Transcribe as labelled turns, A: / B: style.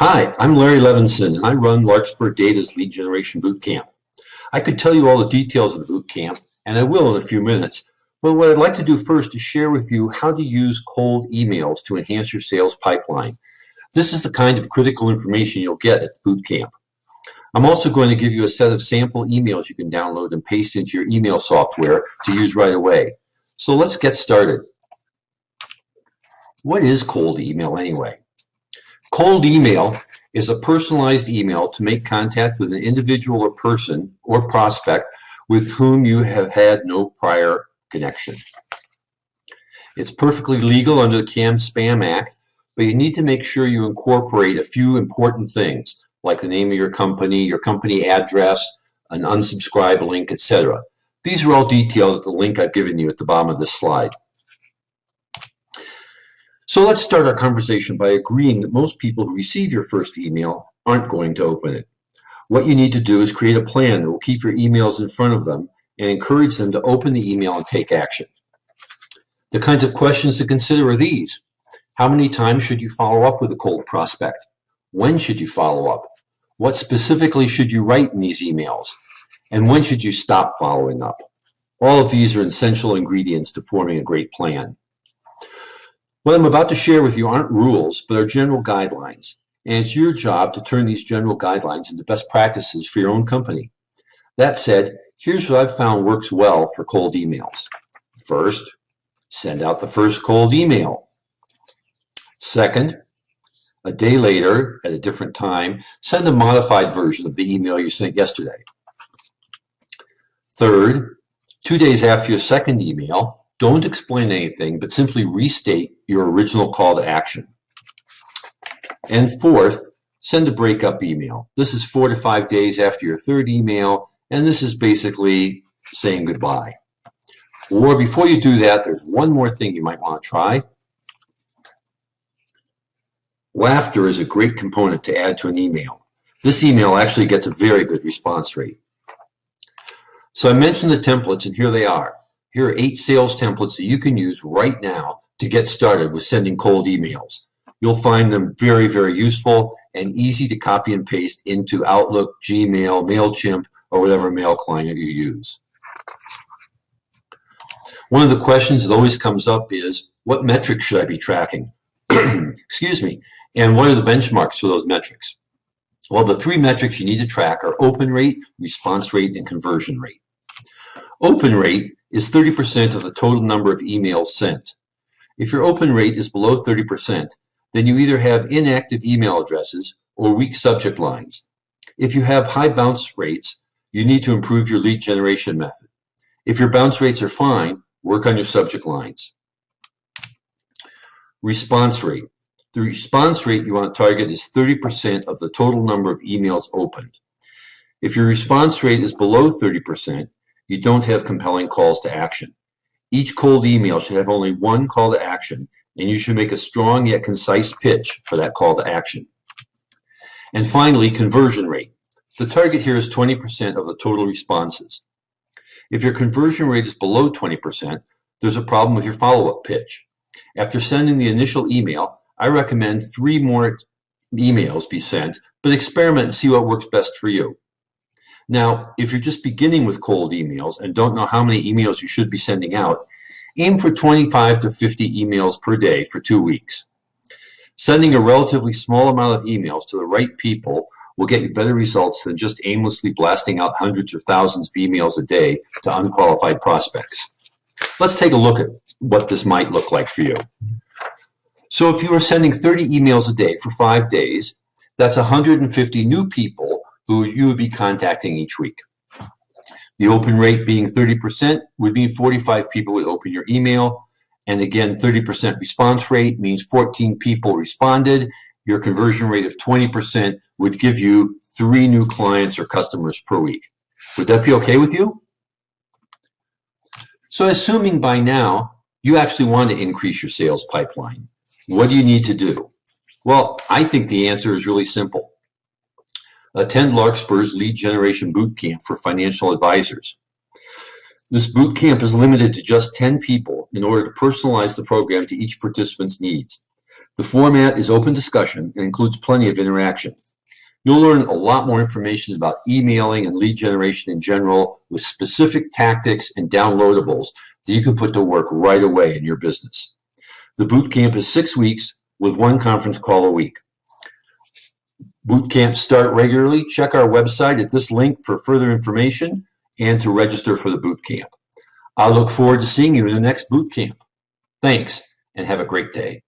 A: Hi, I'm Larry Levinson, and I run Larkspur Data's Lead Generation Bootcamp. I could tell you all the details of the bootcamp, and I will in a few minutes, but what I'd like to do first is share with you how to use cold emails to enhance your sales pipeline. This is the kind of critical information you'll get at the bootcamp. I'm also going to give you a set of sample emails you can download and paste into your email software to use right away. So let's get started. What is cold email anyway? Cold email is a personalized email to make contact with an individual or person or prospect with whom you have had no prior connection. It's perfectly legal under the CAN-SPAM Act, but you need to make sure you incorporate a few important things, like the name of your company address, an unsubscribe link, etc. These are all detailed at the link I've given you at the bottom of this slide. So let's start our conversation by agreeing that most people who receive your first email aren't going to open it. What you need to do is create a plan that will keep your emails in front of them and encourage them to open the email and take action. The kinds of questions to consider are these. How many times should you follow up with a cold prospect? When should you follow up? What specifically should you write in these emails? And when should you stop following up? All of these are essential ingredients to forming a great plan. What I'm about to share with you aren't rules, but are general guidelines, and it's your job to turn these general guidelines into best practices for your own company. That said, here's what I've found works well for cold emails. First, send out the first cold email. Second, a day later, at a different time, send a modified version of the email you sent yesterday. Third, 2 days after your second email, don't explain anything, but simply restate your original call to action. And fourth, send a breakup email. This is 4 to 5 days after your third email, and this is basically saying goodbye. Or before you do that, there's one more thing you might want to try. Laughter is a great component to add to an email. This email actually gets a very good response rate. So I mentioned the templates, and here they are. Here are 8 sales templates that you can use right now to get started with sending cold emails. You'll find them very, very useful and easy to copy and paste into Outlook, Gmail, MailChimp, or whatever mail client you use. One of the questions that always comes up is, what metrics should I be tracking? Excuse me. And what are the benchmarks for those metrics? Well, the 3 metrics you need to track are open rate, response rate, and conversion rate. Open rate is 30% of the total number of emails sent. If your open rate is below 30%, then you either have inactive email addresses or weak subject lines. If you have high bounce rates, you need to improve your lead generation method. If your bounce rates are fine, work on your subject lines. Response rate. The response rate you want to target is 30% of the total number of emails opened. If your response rate is below 30%, you don't have compelling calls to action. Each cold email should have only one call to action, and you should make a strong yet concise pitch for that call to action. And finally, conversion rate. The target here is 20% of the total responses. If your conversion rate is below 20%, there's a problem with your follow-up pitch. After sending the initial email, I recommend 3 more emails be sent, but experiment and see what works best for you. Now, if you're just beginning with cold emails and don't know how many emails you should be sending out, aim for 25 to 50 emails per day for 2 weeks. Sending a relatively small amount of emails to the right people will get you better results than just aimlessly blasting out hundreds or thousands of emails a day to unqualified prospects. Let's take a look at what this might look like for you. So if you were sending 30 emails a day for 5 days, that's 150 new people who you would be contacting each week. The open rate being 30% would mean 45 people would open your email. And again, 30% response rate means 14 people responded. Your conversion rate of 20% would give you 3 new clients or customers per week. Would that be okay with you? So assuming by now you actually want to increase your sales pipeline, what do you need to do? Well, I think the answer is really simple. Attend Larkspur's Lead Generation Bootcamp for financial advisors. This bootcamp is limited to just 10 people in order to personalize the program to each participant's needs. The format is open discussion and includes plenty of interaction. You'll learn a lot more information about emailing and lead generation in general with specific tactics and downloadables that you can put to work right away in your business. The boot camp is 6 weeks with 1 conference call a week. Boot camps start regularly. Check our website at this link for further information and to register for the boot camp. I look forward to seeing you in the next boot camp. Thanks, and have a great day.